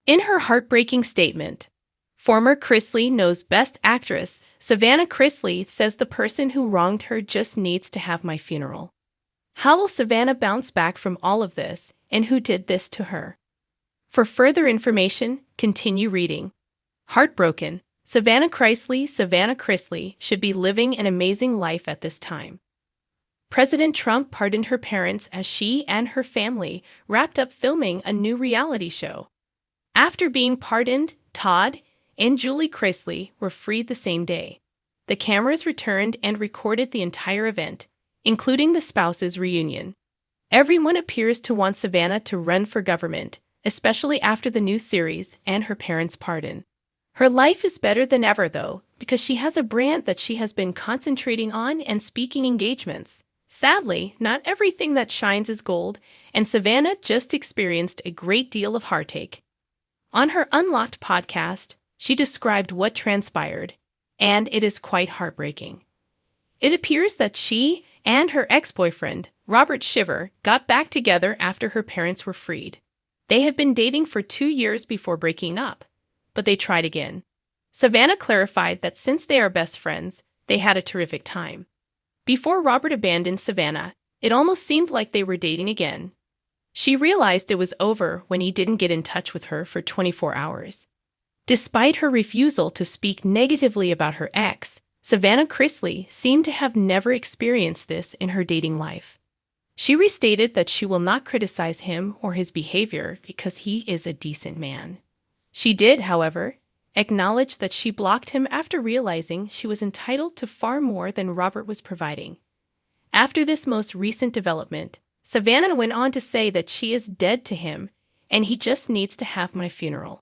In her heartbreaking statement, former Chrisley Knows Best actress Savannah Chrisley says the person who wronged her just needs to have my funeral. How will Savannah bounce back from all of this, and who did this to her? For further information, continue reading. Heartbroken, Savannah Chrisley should be living an amazing life at this time. President Trump pardoned her parents as she and her family wrapped up filming a new reality show. After being pardoned, Todd and Julie Chrisley were freed the same day. The cameras returned and recorded the entire event, including the spouses' reunion. Everyone appears to want Savannah to run for government, especially after the new series and her parents' pardon. Her life is better than ever, though, because she has a brand that she has been concentrating on and speaking engagements. Sadly, not everything that shines is gold, and Savannah just experienced a great deal of heartache. On her Unlocked podcast, she described what transpired, and it is quite heartbreaking. It appears that she and her ex-boyfriend, Robert Shiver, got back together after her parents were freed. They had been dating for 2 years before breaking up, but they tried again. Savannah clarified that since they are best friends, they had a terrific time. Before Robert abandoned Savannah, it almost seemed like they were dating again. She realized it was over when he didn't get in touch with her for 24 hours. Despite her refusal to speak negatively about her ex, Savannah Chrisley seemed to have never experienced this in her dating life. She restated that she will not criticize him or his behavior because he is a decent man. She did, however, acknowledge that she blocked him after realizing she was entitled to far more than Robert was providing. After this most recent development, Savannah went on to say that she is dead to him and he just needs to have my funeral.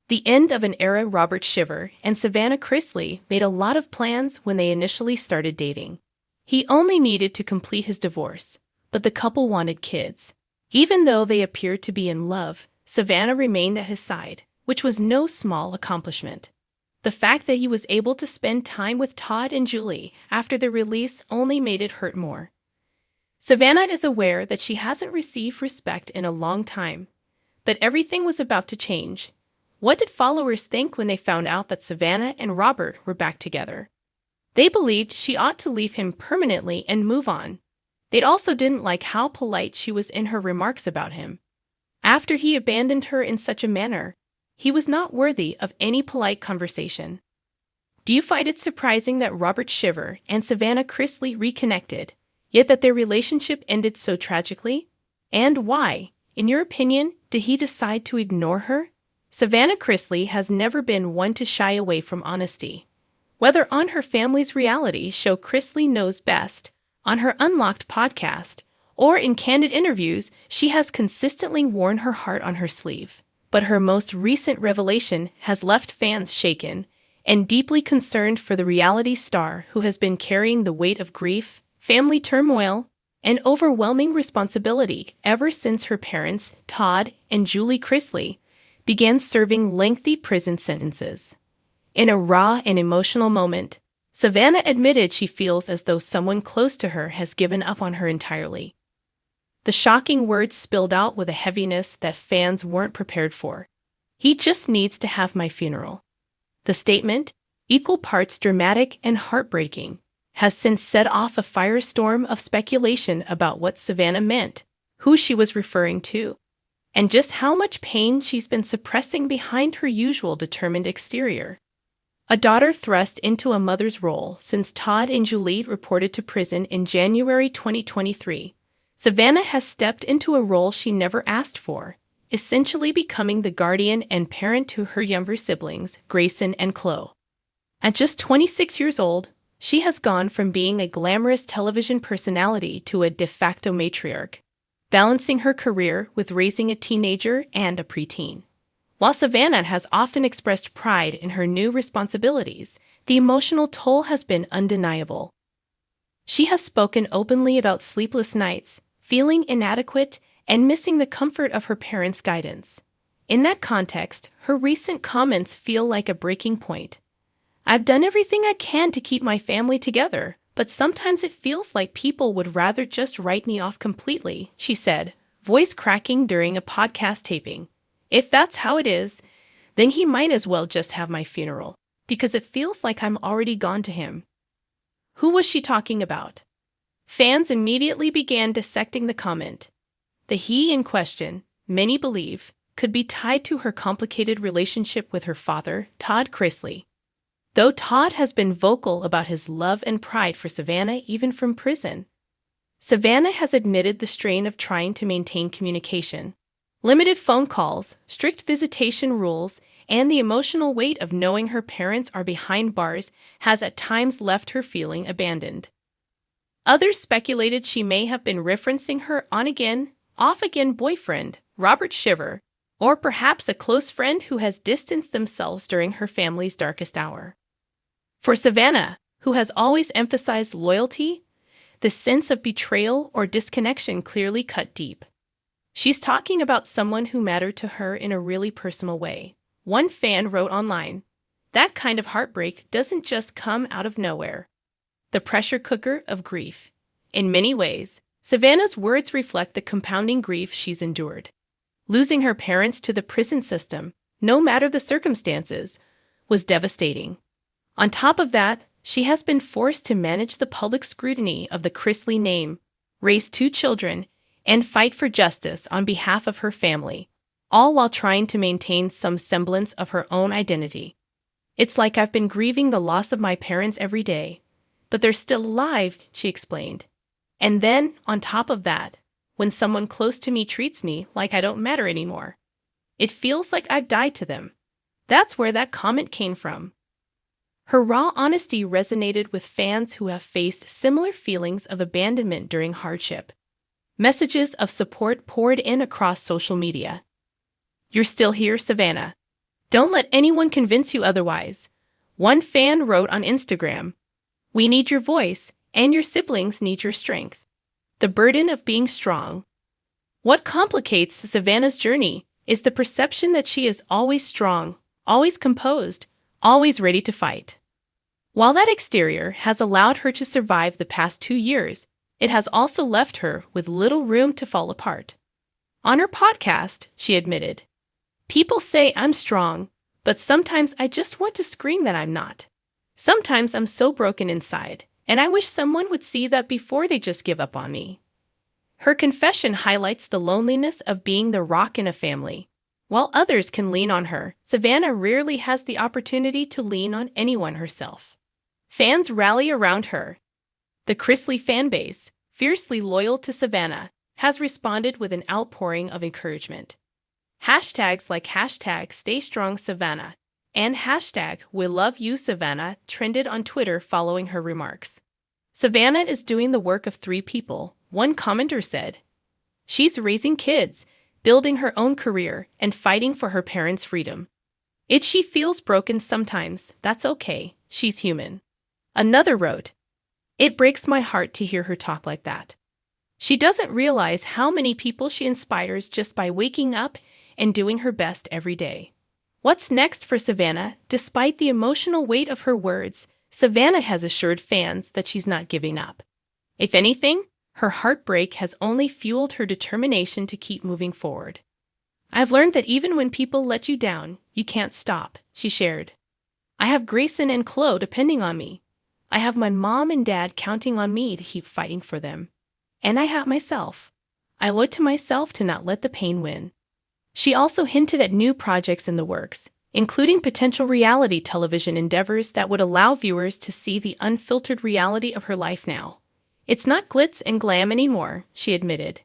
The end of an era. Robert Shiver and Savannah Chrisley made a lot of plans when they initially started dating. He only needed to complete his divorce, but the couple wanted kids. Even though they appeared to be in love, Savannah remained at his side, which was no small accomplishment. The fact that he was able to spend time with Todd and Julie after their release only made it hurt more. Savannah is aware that she hasn't received respect in a long time, but everything was about to change. What did followers think when they found out that Savannah and Robert were back together? They believed she ought to leave him permanently and move on. They also didn't like how polite she was in her remarks about him. After he abandoned her in such a manner, he was not worthy of any polite conversation. Do you find it surprising that Robert Shiver and Savannah Chrisley reconnected, yet that their relationship ended so tragically? And why, in your opinion, did he decide to ignore her? Savannah Chrisley has never been one to shy away from honesty. Whether on her family's reality show Chrisley Knows Best, on her Unlocked podcast, or in candid interviews, she has consistently worn her heart on her sleeve. But her most recent revelation has left fans shaken and deeply concerned for the reality star who has been carrying the weight of grief, family turmoil, and overwhelming responsibility ever since her parents, Todd and Julie Chrisley, began serving lengthy prison sentences. In a raw and emotional moment, Savannah admitted she feels as though someone close to her has given up on her entirely. The shocking words spilled out with a heaviness that fans weren't prepared for. He just needs to have my funeral. The statement, equal parts dramatic and heartbreaking, has since set off a firestorm of speculation about what Savannah meant, who she was referring to, and just how much pain she's been suppressing behind her usual determined exterior. A daughter thrust into a mother's role since Todd and Julie reported to prison in January 2023. Savannah has stepped into a role she never asked for, essentially becoming the guardian and parent to her younger siblings, Grayson and Chloe. At just 26 years old, she has gone from being a glamorous television personality to a de facto matriarch, balancing her career with raising a teenager and a preteen. While Savannah has often expressed pride in her new responsibilities, the emotional toll has been undeniable. She has spoken openly about sleepless nights, feeling inadequate, and missing the comfort of her parents' guidance. In that context, her recent comments feel like a breaking point. I've done everything I can to keep my family together, but sometimes it feels like people would rather just write me off completely, she said, voice cracking during a podcast taping. If that's how it is, then he might as well just have my funeral, because it feels like I'm already gone to him. Who was she talking about? Fans immediately began dissecting the comment. The he in question, many believe, could be tied to her complicated relationship with her father, Todd Chrisley. Though Todd has been vocal about his love and pride for Savannah even from prison, Savannah has admitted the strain of trying to maintain communication. Limited phone calls, strict visitation rules, and the emotional weight of knowing her parents are behind bars has at times left her feeling abandoned. Others speculated she may have been referencing her on-again, off-again boyfriend, Robert Shiver, or perhaps a close friend who has distanced themselves during her family's darkest hour. For Savannah, who has always emphasized loyalty, the sense of betrayal or disconnection clearly cut deep. She's talking about someone who mattered to her in a really personal way. One fan wrote online, "That kind of heartbreak doesn't just come out of nowhere." The pressure cooker of grief. In many ways, Savannah's words reflect the compounding grief she's endured. Losing her parents to the prison system, no matter the circumstances, was devastating. On top of that, she has been forced to manage the public scrutiny of the Chrisley name, raise 2 children, and fight for justice on behalf of her family, all while trying to maintain some semblance of her own identity. "It's like I've been grieving the loss of my parents every day, but they're still alive," she explained. "And then, on top of that, when someone close to me treats me like I don't matter anymore, it feels like I've died to them." That's where that comment came from. Her raw honesty resonated with fans who have faced similar feelings of abandonment during hardship. Messages of support poured in across social media. "You're still here, Savannah. Don't let anyone convince you otherwise." One fan wrote on Instagram, "We need your voice, and your siblings need your strength." The burden of being strong. What complicates Savannah's journey is the perception that she is always strong, always composed, always ready to fight. While that exterior has allowed her to survive the past 2 years, it has also left her with little room to fall apart. On her podcast, she admitted, "People say I'm strong, but sometimes I just want to scream that I'm not. Sometimes I'm so broken inside, and I wish someone would see that before they just give up on me." Her confession highlights the loneliness of being the rock in a family. While others can lean on her, Savannah rarely has the opportunity to lean on anyone herself. Fans rally around her. The Chrisley fanbase, fiercely loyal to Savannah, has responded with an outpouring of encouragement. Hashtags like #StayStrongSavannah and #WeLoveYouSavannah trended on Twitter following her remarks. "Savannah is doing the work of 3 people, one commenter said. "She's raising kids, building her own career, and fighting for her parents' freedom. If she feels broken sometimes, that's okay, she's human." Another wrote, "It breaks my heart to hear her talk like that. She doesn't realize how many people she inspires just by waking up and doing her best every day." What's next for Savannah? Despite the emotional weight of her words, Savannah has assured fans that she's not giving up. If anything, her heartbreak has only fueled her determination to keep moving forward. "I've learned that even when people let you down, you can't stop," she shared. "I have Grayson and Chloe depending on me. I have my mom and dad counting on me to keep fighting for them. And I have myself. I owe it to myself to not let the pain win." She also hinted at new projects in the works, including potential reality television endeavors that would allow viewers to see the unfiltered reality of her life now. "It's not glitz and glam anymore," she admitted.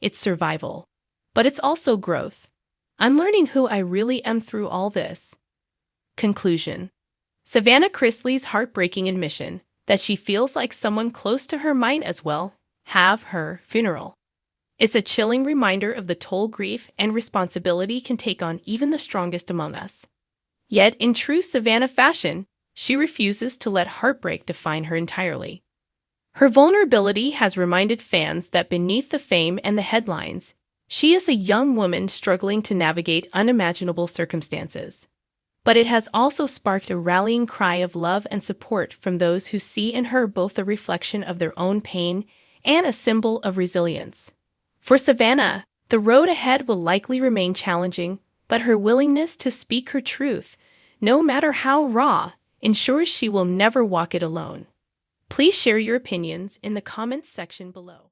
"It's survival. But it's also growth. I'm learning who I really am through all this." Conclusion. Savannah Chrisley's heartbreaking admission that she feels like someone close to her might as well have her funeral is a chilling reminder of the toll grief and responsibility can take on even the strongest among us. Yet, in true Savannah fashion, she refuses to let heartbreak define her entirely. Her vulnerability has reminded fans that beneath the fame and the headlines, she is a young woman struggling to navigate unimaginable circumstances. But it has also sparked a rallying cry of love and support from those who see in her both a reflection of their own pain and a symbol of resilience. For Savannah, the road ahead will likely remain challenging, but her willingness to speak her truth, no matter how raw, ensures she will never walk it alone. Please share your opinions in the comments section below.